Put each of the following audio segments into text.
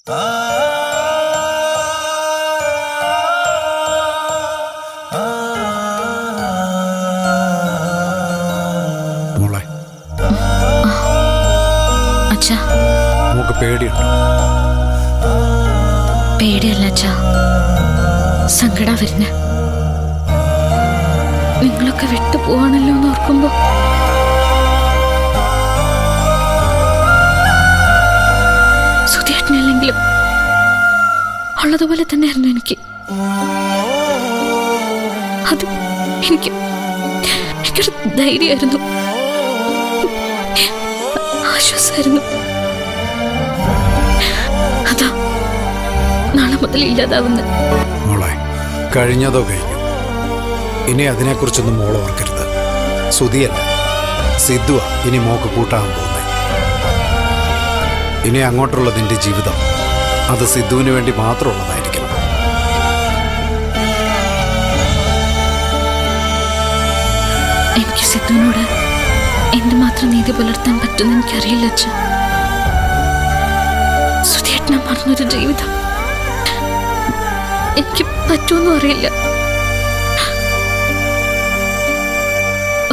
മോളെ, അച്ഛാ, നമുക്ക് പേടിയുണ്ടോ? പേടിയല്ല അച്ഛാ, സങ്കടാ വരുന്ന. നിങ്ങളൊക്കെ വിട്ടുപോവാണല്ലോ എന്ന് ഓർക്കുമ്പോ സുധിയേട്ടനല്ലെങ്കിലും ഉള്ളതുപോലെ തന്നെയായിരുന്നു എനിക്ക്. അത് എനിക്കൊരു ധൈര്യമായിരുന്നു, ആശ്വാസമായിരുന്നു. അതാ നാളെ മുതൽ ഇല്ലാതാവുന്ന. മോളെ, കഴിഞ്ഞതോ കഴിഞ്ഞു. ഇനി അതിനെക്കുറിച്ചൊന്നും മോൾ ഓർക്കരുത്. സുധിയല്ല, സിദ്ധുവാ ഇനി മോക്ക് കൂട്ടാൻ പോകുന്നത്. ഇനി അങ്ങോട്ടുള്ള നിന്റെ ജീവിതം അത് സിദ്ധുവിന് വേണ്ടി മാത്രമുള്ളതായിരിക്കണം. എനിക്ക് സിദ്ധുവിനോട് എന്തുമാത്രം നീതി പുലർത്താൻ പറ്റുമെന്ന് എനിക്കറിയില്ല അച്ഛ. സുധിയേട്ടനെ മറന്നൊരു ജീവിതം എനിക്ക് പറ്റുമെന്നും അറിയില്ല.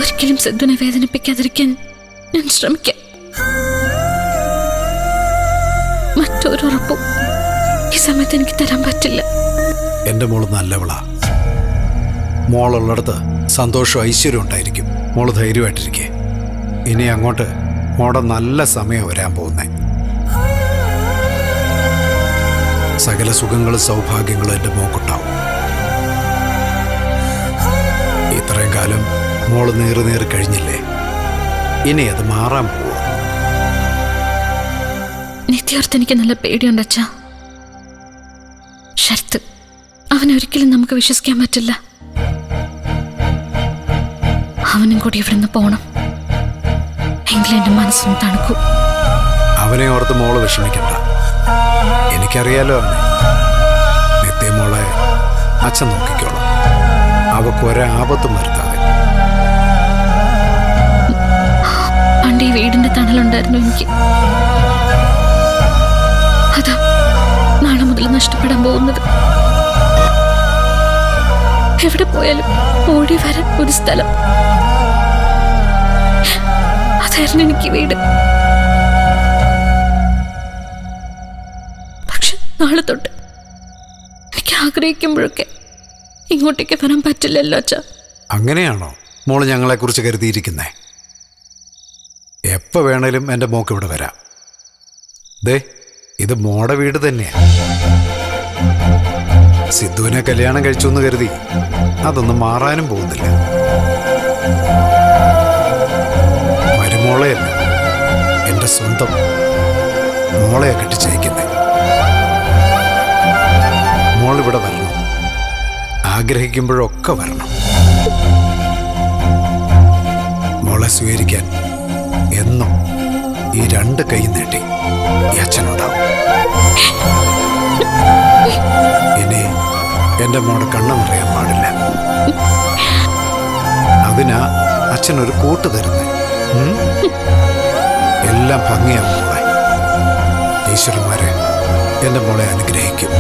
ഒരിക്കലും സിദ്ധുവിനെ വേദനിപ്പിക്കാതിരിക്കാൻ ഞാൻ ശ്രമിക്കാം. മറ്റൊരുറപ്പും ഈ സമയത്ത് എനിക്ക് തരാൻ പറ്റില്ല. എൻ്റെ മോള് നല്ലവളാ. മോളുള്ളിടത്ത് സന്തോഷവും ഐശ്വര്യം ഉണ്ടായിരിക്കും. മോള് ധൈര്യമായിട്ടിരിക്കേ. ഇനി അങ്ങോട്ട് മോടെ നല്ല സമയം വരാൻ പോകുന്നേ. സകല സുഖങ്ങളും സൗഭാഗ്യങ്ങളും എൻ്റെ മോക്കുണ്ടാവും. ഇത്രയും കാലം മോള് നേറി കഴിഞ്ഞില്ലേ, ഇനി അത് മാറാൻ പോവും. നിത്യാർത്ഥ എനിക്ക് നല്ല പേടിയുണ്ട് അച്ഛാ. ശരത്ത്, അവനൊരിക്കലും നമുക്ക് വിശ്വസിക്കാൻ പറ്റില്ല. അവനും കൂടി ഇവിടുന്ന് പോണം, എങ്കിലും എന്റെ മനസ്സൊന്ന് തണുക്കും. അവനെ ഓർത്ത് മോള് വിഷമിക്കണ്ട. എനിക്കറിയാലോ അവനെ. നിത്യമോളെ അച്ഛൻ നോക്കിക്കോളാം. അവക്ക് ഒരാപത്തും വരുത്താതെ. പണ്ട് ഈ വീടിന്റെ തണലുണ്ടായിരുന്നു എനിക്ക്. അതാ നാളെ മുതൽ നഷ്ടപ്പെടാൻ പോകുന്നത്. എവിടെ പോയാലും ഓടി വരാൻ ഒരു സ്ഥലം, അതായിരുന്നു എനിക്ക് വീട്. പക്ഷെ നാളെ തൊട്ട് എനിക്ക് ആഗ്രഹിക്കുമ്പോഴൊക്കെ ഇങ്ങോട്ടേക്ക് വരാൻ പറ്റില്ലല്ലോ അച്ഛാ. അങ്ങനെയാണോ മോള് ഞങ്ങളെക്കുറിച്ച് കരുതിയിരിക്കുന്നേ? എപ്പോൾ വേണേലും എൻ്റെ മോക്ക് ഇവിടെ വരാം. ദേ, ഇത് മോടെ വീട് തന്നെയാ. സിദ്ധുവിനെ കല്യാണം കഴിച്ചു എന്ന് കരുതി അതൊന്നും മാറാനും പോകുന്നില്ല. മരുമോളെയല്ല, എൻ്റെ സ്വന്തം മോളെയാ കെട്ടിച്ചയക്കുന്നേ. മോളിവിടെ വരണം, ആഗ്രഹിക്കുമ്പോഴൊക്കെ വരണം. മോളെ സ്വീകരിക്കാൻ എന്നും ഈ രണ്ട് കൈ നീട്ടി ഈ അച്ഛനുണ്ടാവും. ഇനി എൻ്റെ മോടെ കണ്ണ് നിറയാൻ പാടില്ല. അതിനാ അച്ഛനൊരു കൂട്ട് തരുന്നേ. എല്ലാം ഭംഗിയാവും മോളെ. ഈശ്വരന്മാരെ എൻ്റെ മോളെ അനുഗ്രഹിക്കും.